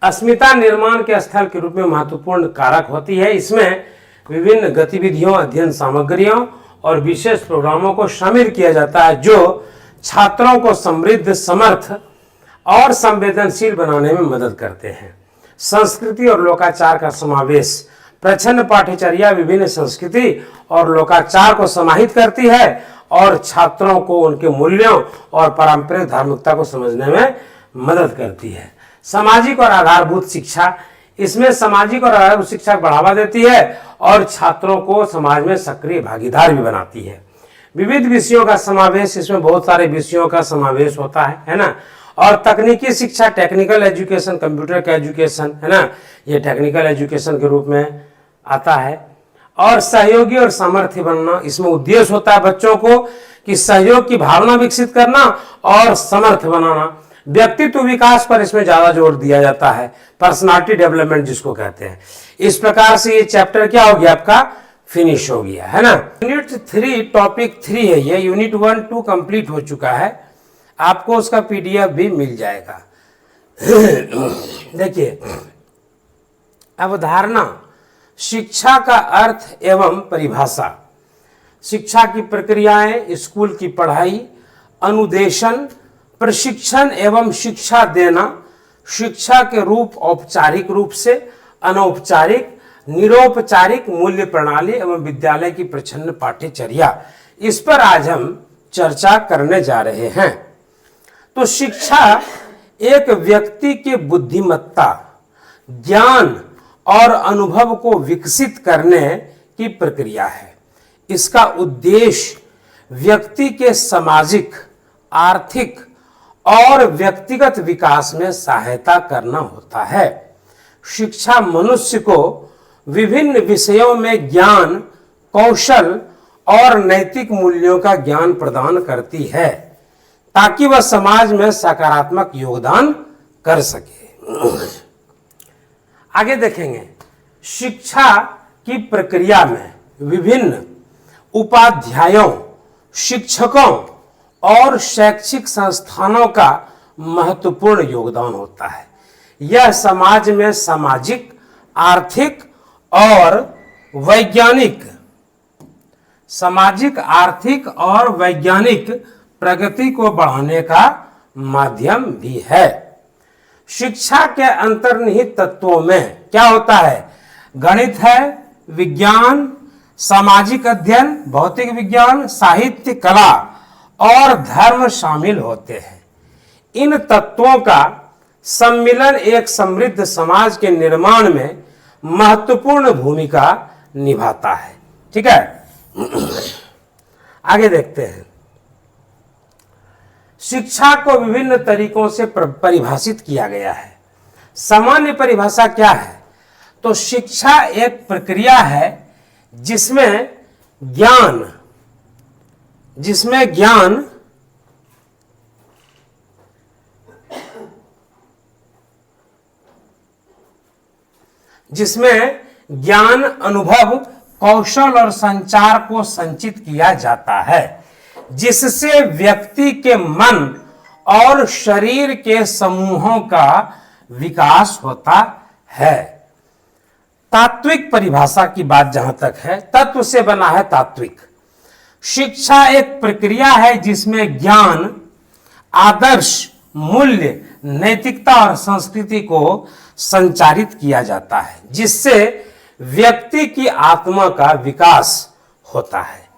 अस्मिता निर्माण के स्थल के रूप में महत्वपूर्ण कारक होती है। इसमें विभिन्न गतिविधियों, अध्ययन सामग्रियों और विशेष प्रोग्रामों को शामिल किया जाता है जो छात्रों को समृद्ध, समर्थ और संवेदनशील बनाने में मदद करते हैं। संस्कृति और लोकाचार का समावेश। प्रच्छन्न पाठ्यचर्या विभिन्न संस्कृति और लोकाचार को समाहित करती है और छात्रों को उनके मूल्यों और पारंपरिक धार्मिकता को समझने में मदद करती है। सामाजिक और आधारभूत शिक्षा। इसमें सामाजिक और आधारभूत शिक्षा बढ़ावा देती है और छात्रों को समाज में सक्रिय भागीदार भी बनाती है। विविध विषयों का समावेश। इसमें बहुत सारे विषयों का समावेश होता है ना। और तकनीकी शिक्षा, टेक्निकल एजुकेशन, कंप्यूटर का एजुकेशन, है ना, ये टेक्निकल एजुकेशन के रूप में आता है। और सहयोगी और सामर्थ्य बनना। इसमें उद्देश्य होता है बच्चों को कि सहयोग की भावना विकसित करना और समर्थ बनाना। व्यक्तित्व विकास पर इसमें ज्यादा जोर दिया जाता है, पर्सनालिटी डेवलपमेंट जिसको कहते हैं। इस प्रकार से ये चैप्टर क्या हो गया आपका, फिनिश हो गया, है ना। यूनिट 3 टॉपिक 3 है ये। यूनिट 1, 2 कंप्लीट हो चुका है, आपको उसका PDF भी मिल जाएगा। देखिए, अवधारणा। शिक्षा का अर्थ एवं परिभाषा। शिक्षा की प्रक्रियाएं, स्कूल की पढ़ाई, अनुदेशन, प्रशिक्षण एवं शिक्षा देना, शिक्षा के रूप औपचारिक रूप से, अनौपचारिक, निरौपचारिक, मूल्य प्रणाली एवं विद्यालय की प्रच्छन्न पाठ्यचर्या, इस पर आज हम चर्चा करने जा रहे हैं। तो शिक्षा एक व्यक्ति के बुद्धिमत्ता, ज्ञान और अनुभव को विकसित करने की प्रक्रिया है। इसका उद्देश्य व्यक्ति के सामाजिक, आर्थिक और व्यक्तिगत विकास में सहायता करना होता है। शिक्षा मनुष्य को विभिन्न विषयों में ज्ञान, कौशल और नैतिक मूल्यों का ज्ञान प्रदान करती है ताकि वह समाज में सकारात्मक योगदान कर सके। आगे देखेंगे, शिक्षा की प्रक्रिया में विभिन्न उपाध्यायों, शिक्षकों और शैक्षिक संस्थानों का महत्वपूर्ण योगदान होता है। यह समाज में सामाजिक, आर्थिक और वैज्ञानिक प्रगति को बढ़ाने का माध्यम भी है। शिक्षा के अंतर्निहित तत्वों में क्या होता है, गणित है, विज्ञान, सामाजिक अध्ययन, भौतिक विज्ञान, साहित्य, कला और धर्म शामिल होते हैं। इन तत्वों का सम्मिलन एक समृद्ध समाज के निर्माण में महत्वपूर्ण भूमिका निभाता है। ठीक है, आगे देखते हैं। शिक्षा को विभिन्न तरीकों से परिभाषित किया गया है। सामान्य परिभाषा क्या है, तो शिक्षा एक प्रक्रिया है जिसमें ज्ञान, अनुभव, कौशल और संचार को संचित किया जाता है, जिससे व्यक्ति के मन और शरीर के समूहों का विकास होता है। तात्विक परिभाषा की बात जहां तक है, तत्व से बना है तात्विक। शिक्षा एक प्रक्रिया है जिसमें ज्ञान, आदर्श, मूल्य, नैतिकता और संस्कृति को संचारित किया जाता है, जिससे व्यक्ति की आत्मा का विकास होता है।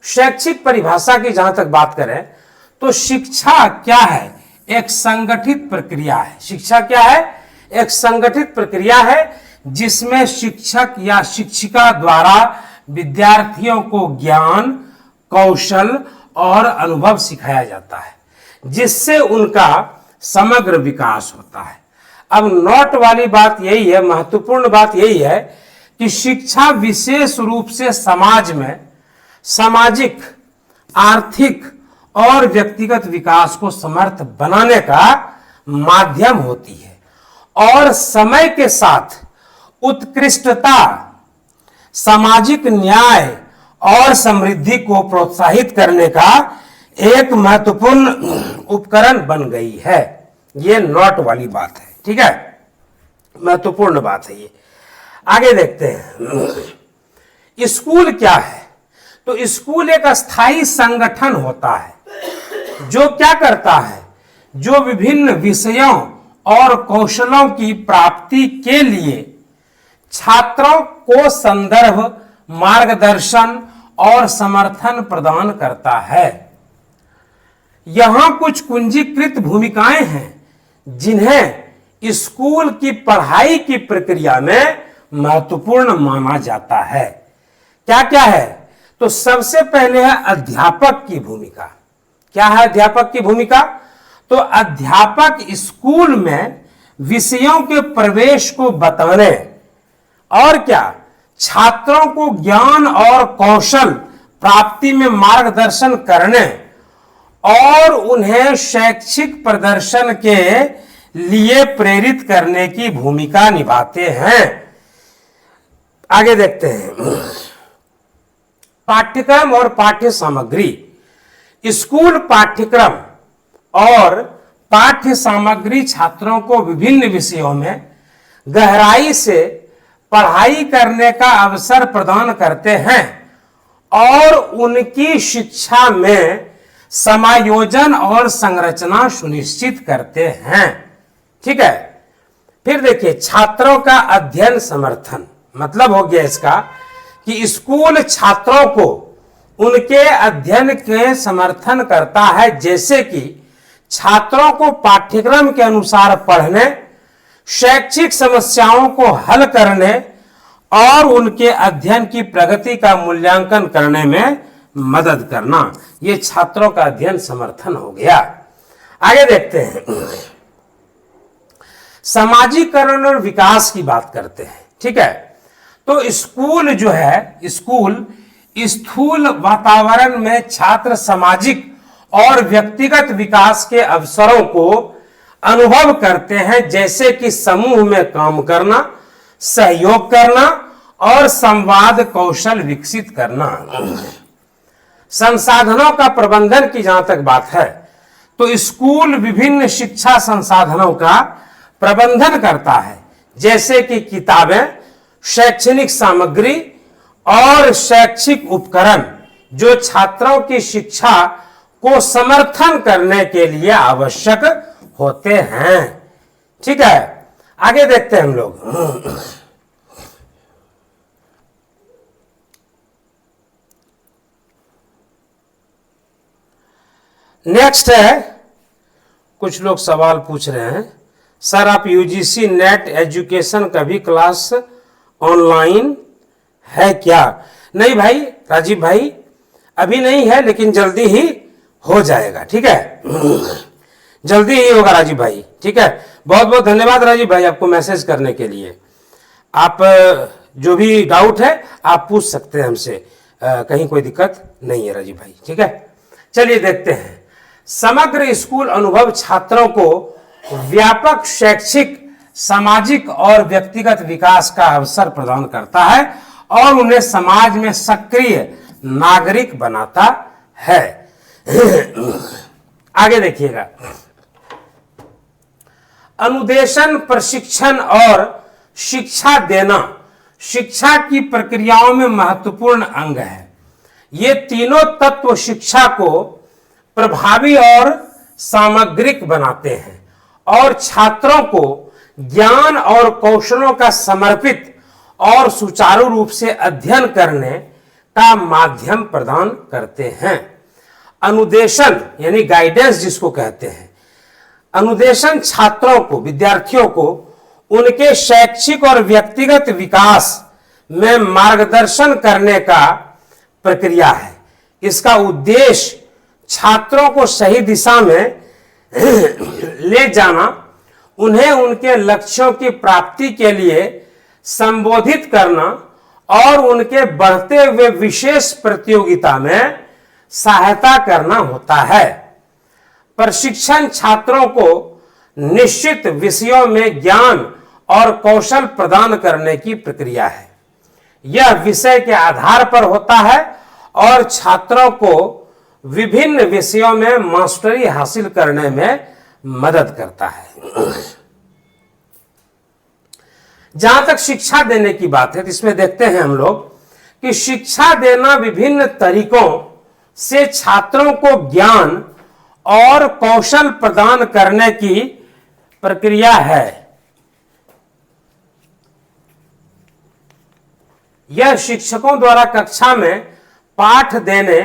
शैक्षिक परिभाषा की जहां तक बात करें तो शिक्षा क्या है, एक संगठित प्रक्रिया है। शिक्षा क्या है, एक संगठित प्रक्रिया है जिसमें शिक्षक या शिक्षिका द्वारा विद्यार्थियों को ज्ञान, कौशल और अनुभव सिखाया जाता है, जिससे उनका समग्र विकास होता है। अब नोट वाली बात यही है, महत्वपूर्ण बात यही है कि शिक्षा विशेष रूप से समाज में सामाजिक, आर्थिक और व्यक्तिगत विकास को समर्थ बनाने का माध्यम होती है और समय के साथ उत्कृष्टता, सामाजिक न्याय और समृद्धि को प्रोत्साहित करने का एक महत्वपूर्ण उपकरण बन गई है। ये नोट वाली बात है, ठीक है, महत्वपूर्ण बात है ये। आगे देखते हैं स्कूल क्या है। तो स्कूल एक अस्थाई संगठन होता है जो क्या करता है, जो विभिन्न विषयों और कौशलों की प्राप्ति के लिए छात्रों को संदर्भ, मार्गदर्शन और समर्थन प्रदान करता है। यहां कुछ कुंजीकृत भूमिकाएं हैं जिन्हें स्कूल की पढ़ाई की प्रक्रिया में महत्वपूर्ण माना जाता है। क्या क्या है? तो सबसे पहले है अध्यापक की भूमिका। क्या है अध्यापक की भूमिका? तो अध्यापक स्कूल में विषयों के प्रवेश को बताने और क्या छात्रों को ज्ञान और कौशल प्राप्ति में मार्गदर्शन करने और उन्हें शैक्षिक प्रदर्शन के लिए प्रेरित करने की भूमिका निभाते हैं। आगे देखते हैं पाठ्यक्रम और पाठ्य सामग्री। स्कूल पाठ्यक्रम और पाठ्य सामग्री छात्रों को विभिन्न विषयों में गहराई से पढ़ाई करने का अवसर प्रदान करते हैं और उनकी शिक्षा में समायोजन और संरचना सुनिश्चित करते हैं। ठीक है, फिर देखिए छात्रों का अध्ययन समर्थन। मतलब हो गया इसका कि स्कूल छात्रों को उनके अध्ययन के समर्थन करता है, जैसे कि छात्रों को पाठ्यक्रम के अनुसार पढ़ने, शैक्षिक समस्याओं को हल करने और उनके अध्ययन की प्रगति का मूल्यांकन करने में मदद करना। यह छात्रों का अध्ययन समर्थन हो गया। आगे देखते हैं समाजीकरण और विकास की बात करते हैं। ठीक है, तो स्कूल जो है, स्कूल स्थूल वातावरण में छात्र सामाजिक और व्यक्तिगत विकास के अवसरों को अनुभव करते हैं, जैसे कि समूह में काम करना, सहयोग करना और संवाद कौशल विकसित करना। संसाधनों का प्रबंधन की जहां तक बात है, तो स्कूल विभिन्न शिक्षा संसाधनों का प्रबंधन करता है, जैसे कि किताबें, शैक्षणिक सामग्री और शैक्षिक उपकरण जो छात्रों की शिक्षा को समर्थन करने के लिए आवश्यक होते हैं। ठीक है, आगे देखते हैं हम लोग नेक्स्ट है, कुछ लोग सवाल पूछ रहे हैं, सर आप यूजीसी नेट एजुकेशन का भी क्लास ऑनलाइन है क्या? नहीं भाई, राजीव भाई अभी नहीं है, लेकिन जल्दी ही हो जाएगा। ठीक है, जल्दी ही होगा राजीव भाई। ठीक है, बहुत बहुत धन्यवाद राजीव भाई आपको मैसेज करने के लिए। आप जो भी डाउट है आप पूछ सकते हैं हमसे, कहीं कोई दिक्कत नहीं है राजीव भाई। ठीक है, चलिए देखते हैं। समग्र स्कूल अनुभव छात्रों को व्यापक शैक्षिक, सामाजिक और व्यक्तिगत विकास का अवसर प्रदान करता है और उन्हें समाज में सक्रिय नागरिक बनाता है। आगे देखिएगा, अनुदेशन, प्रशिक्षण और शिक्षा देना शिक्षा की प्रक्रियाओं में महत्वपूर्ण अंग है। ये तीनों तत्व शिक्षा को प्रभावी और सामग्रिक बनाते हैं और छात्रों को ज्ञान और कौशलों का समर्पित और सुचारू रूप से अध्ययन करने का माध्यम प्रदान करते हैं। अनुदेशन यानी गाइडेंस जिसको कहते हैं, अनुदेशन छात्रों को, विद्यार्थियों को उनके शैक्षिक और व्यक्तिगत विकास में मार्गदर्शन करने का प्रक्रिया है। इसका उद्देश्य छात्रों को सही दिशा में ले जाना, उन्हें उनके लक्ष्यों की प्राप्ति के लिए संबोधित करना और उनके बढ़ते हुए विशेष प्रतियोगिता में सहायता करना होता है। प्रशिक्षण छात्रों को निश्चित विषयों में ज्ञान और कौशल प्रदान करने की प्रक्रिया है। यह विषय के आधार पर होता है और छात्रों को विभिन्न विषयों में मास्टरी हासिल करने में मदद करता है। जहां तक शिक्षा देने की बात है तो इसमें देखते हैं हम लोग कि शिक्षा देना विभिन्न तरीकों से छात्रों को ज्ञान और कौशल प्रदान करने की प्रक्रिया है। यह शिक्षकों द्वारा कक्षा में पाठ देने,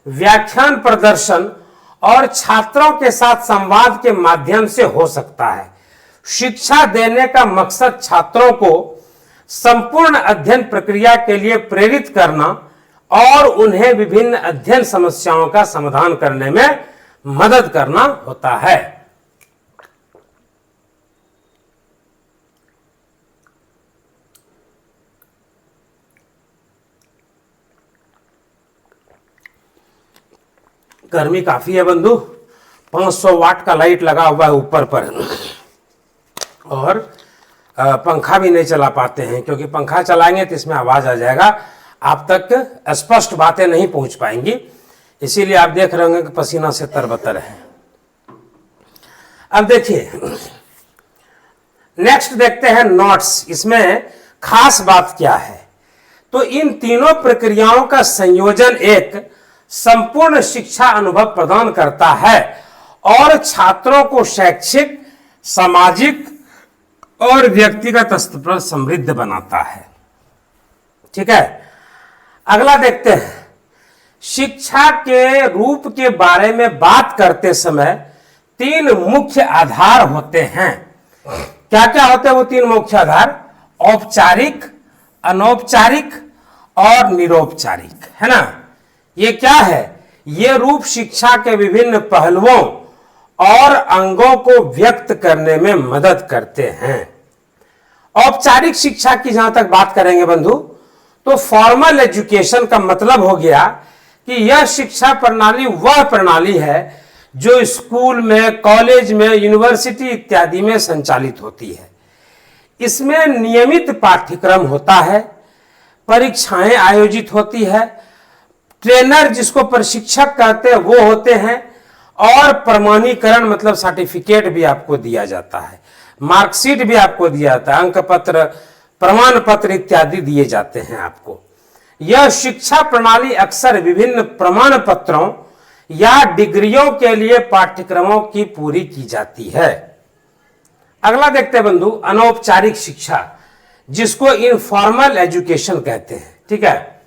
व्याख्यान प्रदर्शन और छात्रों के साथ संवाद के माध्यम से हो सकता है। शिक्षा देने का मकसद छात्रों को संपूर्ण अध्ययन प्रक्रिया के लिए प्रेरित करना और उन्हें विभिन्न अध्ययन समस्याओं का समाधान करने में मदद करना होता है। गर्मी काफी है बंधु, 500 वाट का लाइट लगा हुआ है ऊपर पर, और पंखा भी नहीं चला पाते हैं क्योंकि पंखा चलाएंगे तो इसमें आवाज आ जाएगा, आप तक स्पष्ट बातें नहीं पहुंच पाएंगी, इसीलिए आप देख रहे होंगे कि पसीना से तरबतर है। अब देखिए नेक्स्ट देखते हैं नोट्स। इसमें खास बात क्या है, तो इन तीनों प्रक्रियाओं का संयोजन एक संपूर्ण शिक्षा अनुभव प्रदान करता है और छात्रों को शैक्षिक, सामाजिक और व्यक्तिगत स्तर पर समृद्ध बनाता है। ठीक है, अगला देखते हैं। शिक्षा के रूप के बारे में बात करते समय 3 मुख्य आधार होते हैं। क्या क्या होते हैं वो 3 मुख्य आधार? औपचारिक, अनौपचारिक और निरौपचारिक, है ना। ये क्या है? ये रूप शिक्षा के विभिन्न पहलुओं और अंगों को व्यक्त करने में मदद करते हैं। औपचारिक शिक्षा की जहां तक बात करेंगे बंधु, तो फॉर्मल एजुकेशन का मतलब हो गया कि यह शिक्षा प्रणाली वह प्रणाली है जो स्कूल में, कॉलेज में, यूनिवर्सिटी इत्यादि में संचालित होती है। इसमें नियमित पाठ्यक्रम होता है, परीक्षाएं आयोजित होती है, ट्रेनर जिसको प्रशिक्षक कहते हैं वो होते हैं, और प्रमाणीकरण मतलब सर्टिफिकेट भी आपको दिया जाता है, मार्कशीट भी आपको दिया जाता है, अंक पत्र, प्रमाण पत्र इत्यादि दिए जाते हैं आपको। यह शिक्षा प्रणाली अक्सर विभिन्न प्रमाण पत्रों या डिग्रियों के लिए पाठ्यक्रमों की पूरी की जाती है। अगला देखते हैं बंधु, अनौपचारिक शिक्षा, जिसको इनफॉर्मल एजुकेशन कहते हैं। ठीक है,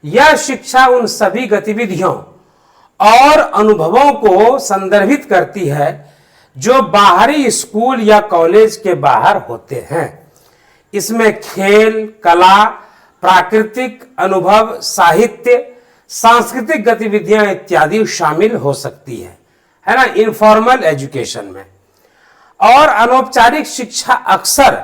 यह शिक्षा उन सभी गतिविधियों और अनुभवों को संदर्भित करती है जो बाहरी स्कूल या कॉलेज के बाहर होते हैं। इसमें खेल, कला, प्राकृतिक अनुभव, साहित्य, सांस्कृतिक गतिविधियां इत्यादि शामिल हो सकती है ना, इनफॉर्मल एजुकेशन में। और अनौपचारिक शिक्षा अक्सर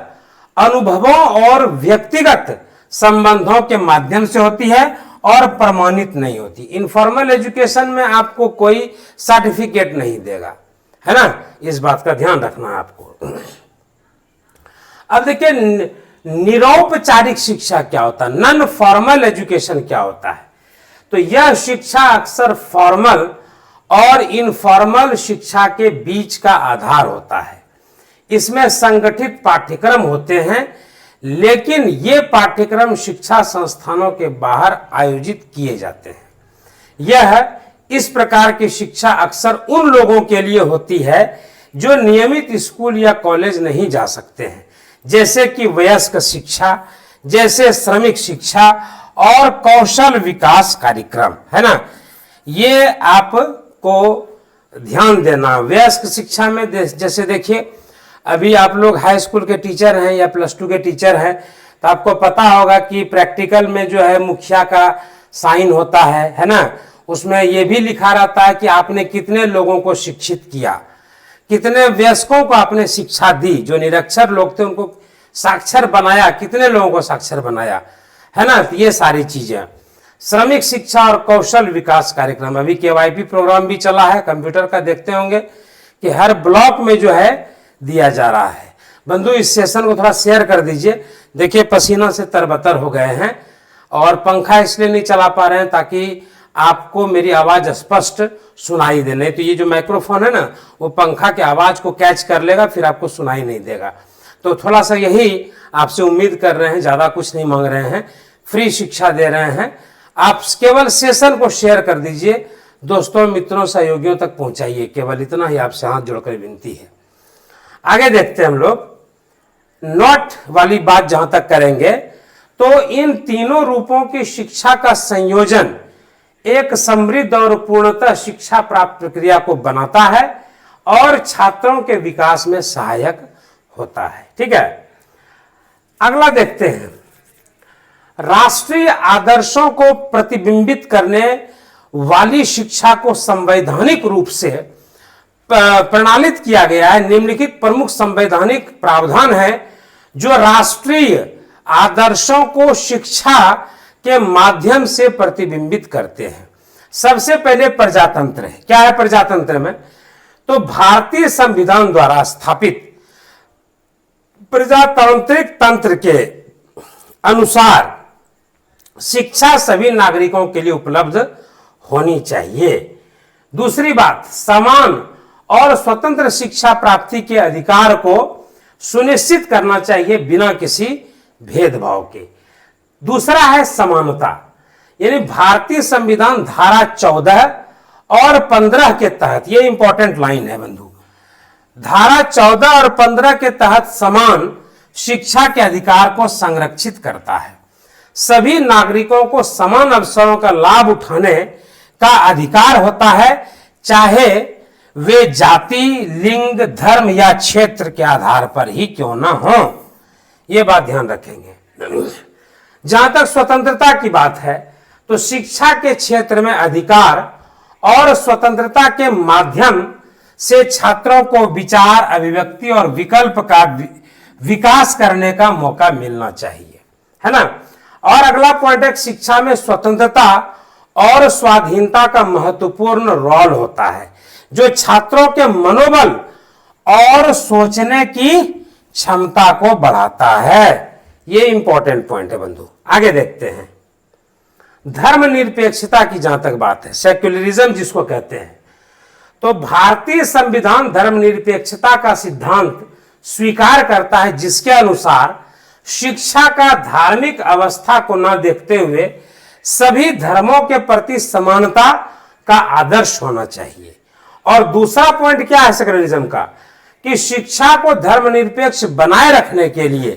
अनुभवों और व्यक्तिगत संबंधों के माध्यम से होती है और प्रमाणित नहीं होती। इनफॉर्मल एजुकेशन में आपको कोई सर्टिफिकेट नहीं देगा, है ना, इस बात का ध्यान रखना है आपको। अब देखिए निरौपचारिक शिक्षा क्या होता है, नॉन फॉर्मल एजुकेशन क्या होता है। तो यह शिक्षा अक्सर फॉर्मल और इनफॉर्मल शिक्षा के बीच का आधार होता है। इसमें संगठित पाठ्यक्रम होते हैं, लेकिन ये पाठ्यक्रम शिक्षा संस्थानों के बाहर आयोजित किए जाते हैं। यह इस प्रकार की शिक्षा अक्सर उन लोगों के लिए होती है जो नियमित स्कूल या कॉलेज नहीं जा सकते हैं, जैसे कि वयस्क शिक्षा, जैसे श्रमिक शिक्षा और कौशल विकास कार्यक्रम, है ना। ये आपको ध्यान देना। वयस्क शिक्षा में जैसे देखिए, अभी आप लोग हाई स्कूल के टीचर हैं या +2 के टीचर हैं, तो आपको पता होगा कि प्रैक्टिकल में जो है मुखिया का साइन होता है ना। उसमें यह भी लिखा रहता है कि आपने कितने लोगों को शिक्षित किया, कितने वयस्कों को आपने शिक्षा दी, जो निरक्षर लोग थे उनको साक्षर बनाया, कितने लोगों को साक्षर बनाया, है ना। ये सारी चीजें। श्रमिक शिक्षा और कौशल विकास कार्यक्रम, अभी KYP प्रोग्राम भी चला है, कंप्यूटर का देखते होंगे कि हर ब्लॉक में जो है दिया जा रहा है। बंधु इस सेशन को थोड़ा शेयर कर दीजिए। देखिए पसीना से तरबतर हो गए हैं और पंखा इसलिए नहीं चला पा रहे हैं ताकि आपको मेरी आवाज स्पष्ट सुनाई दे। नहीं तो ये जो माइक्रोफोन है ना, वो पंखा के आवाज को कैच कर लेगा, फिर आपको सुनाई नहीं देगा। तो थोड़ा सा यही आपसे उम्मीद कर रहे हैं, ज्यादा कुछ नहीं मांग रहे हैं, फ्री शिक्षा दे रहे हैं। आप केवल सेशन को शेयर कर दीजिए, दोस्तों मित्रों सहयोगियों तक पहुंचाइए, केवल इतना ही आपसे हाथ जोड़कर विनती है। आगे देखते हैं हम लोग, नॉट वाली बात जहां तक करेंगे तो इन तीनों रूपों की शिक्षा का संयोजन एक समृद्ध और पूर्णतः शिक्षा प्राप्त प्रक्रिया को बनाता है और छात्रों के विकास में सहायक होता है। ठीक है, अगला देखते हैं, राष्ट्रीय आदर्शों को प्रतिबिंबित करने वाली शिक्षा को संवैधानिक रूप से प्रणालित किया गया है। निम्नलिखित प्रमुख संवैधानिक प्रावधान है जो राष्ट्रीय आदर्शों को शिक्षा के माध्यम से प्रतिबिंबित करते हैं। सबसे पहले प्रजातंत्र है। क्या है प्रजातंत्र में? तो भारतीय संविधान द्वारा स्थापित प्रजातांत्रिक तंत्र के अनुसार शिक्षा सभी नागरिकों के लिए उपलब्ध होनी चाहिए। दूसरी बात, समान और स्वतंत्र शिक्षा प्राप्ति के अधिकार को सुनिश्चित करना चाहिए बिना किसी भेदभाव के। दूसरा है समानता, यानी भारतीय संविधान धारा 14 और 15 के तहत, ये इंपॉर्टेंट लाइन है बंधु, धारा 14 और 15 के तहत समान शिक्षा के अधिकार को संरक्षित करता है। सभी नागरिकों को समान अवसरों का लाभ उठाने का अधिकार होता है, चाहे वे जाति, लिंग, धर्म या क्षेत्र के आधार पर ही क्यों ना हो। यह बात ध्यान रखेंगे। जहां तक स्वतंत्रता की बात है तो शिक्षा के क्षेत्र में अधिकार और स्वतंत्रता के माध्यम से छात्रों को विचार, अभिव्यक्ति और विकल्प का विकास करने का मौका मिलना चाहिए, है ना। और अगला पॉइंट है, शिक्षा में स्वतंत्रता और स्वाधीनता का महत्वपूर्ण रोल होता है जो छात्रों के मनोबल और सोचने की क्षमता को बढ़ाता है। ये इंपॉर्टेंट पॉइंट है बंधु। आगे देखते हैं, धर्मनिरपेक्षता की जहां तक बात है, सेक्युलरिज्म जिसको कहते हैं, तो भारतीय संविधान धर्मनिरपेक्षता का सिद्धांत स्वीकार करता है जिसके अनुसार शिक्षा का धार्मिक अवस्था को न देखते हुए सभी धर्मों के प्रति समानता का आदर्श होना चाहिए। और दूसरा पॉइंट क्या है सेक्युलरिज्म का, कि शिक्षा को धर्मनिरपेक्ष बनाए रखने के लिए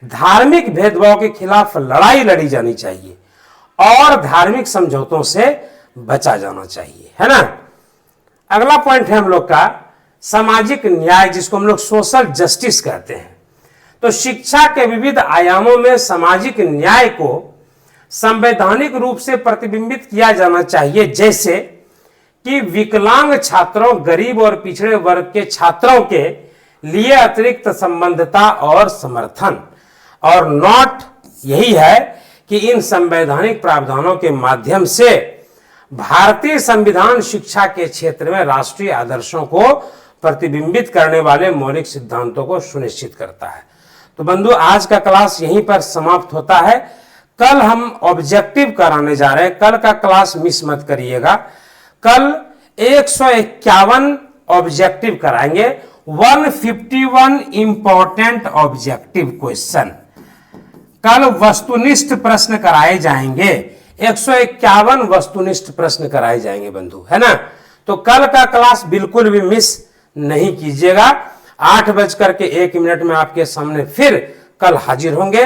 धार्मिक भेदभाव के खिलाफ लड़ाई लड़ी जानी चाहिए और धार्मिक समझौतों से बचा जाना चाहिए, है ना। अगला पॉइंट है हम लोग का सामाजिक न्याय, जिसको हम लोग सोशल जस्टिस कहते हैं। तो शिक्षा के विविध आयामों में सामाजिक न्याय को संवैधानिक रूप से प्रतिबिंबित किया जाना चाहिए, जैसे कि विकलांग छात्रों, गरीब और पिछड़े वर्ग के छात्रों के लिए अतिरिक्त संबद्धता और समर्थन। और नॉट यही है कि इन संवैधानिक प्रावधानों के माध्यम से भारतीय संविधान शिक्षा के क्षेत्र में राष्ट्रीय आदर्शों को प्रतिबिंबित करने वाले मौलिक सिद्धांतों को सुनिश्चित करता है। तो बंधु, आज का क्लास यहीं पर समाप्त होता है। कल हम ऑब्जेक्टिव कराने जा रहे हैं, कल का क्लास मिस मत करिएगा। कल 151 ऑब्जेक्टिव कराएंगे, 151 इंपॉर्टेंट ऑब्जेक्टिव क्वेश्चन कल वस्तुनिष्ठ प्रश्न कराए जाएंगे। 151 वस्तुनिष्ठ प्रश्न कराए जाएंगे बंधु, है ना। तो कल का क्लास बिल्कुल भी मिस नहीं कीजिएगा। 8:01 में आपके सामने फिर कल हाजिर होंगे।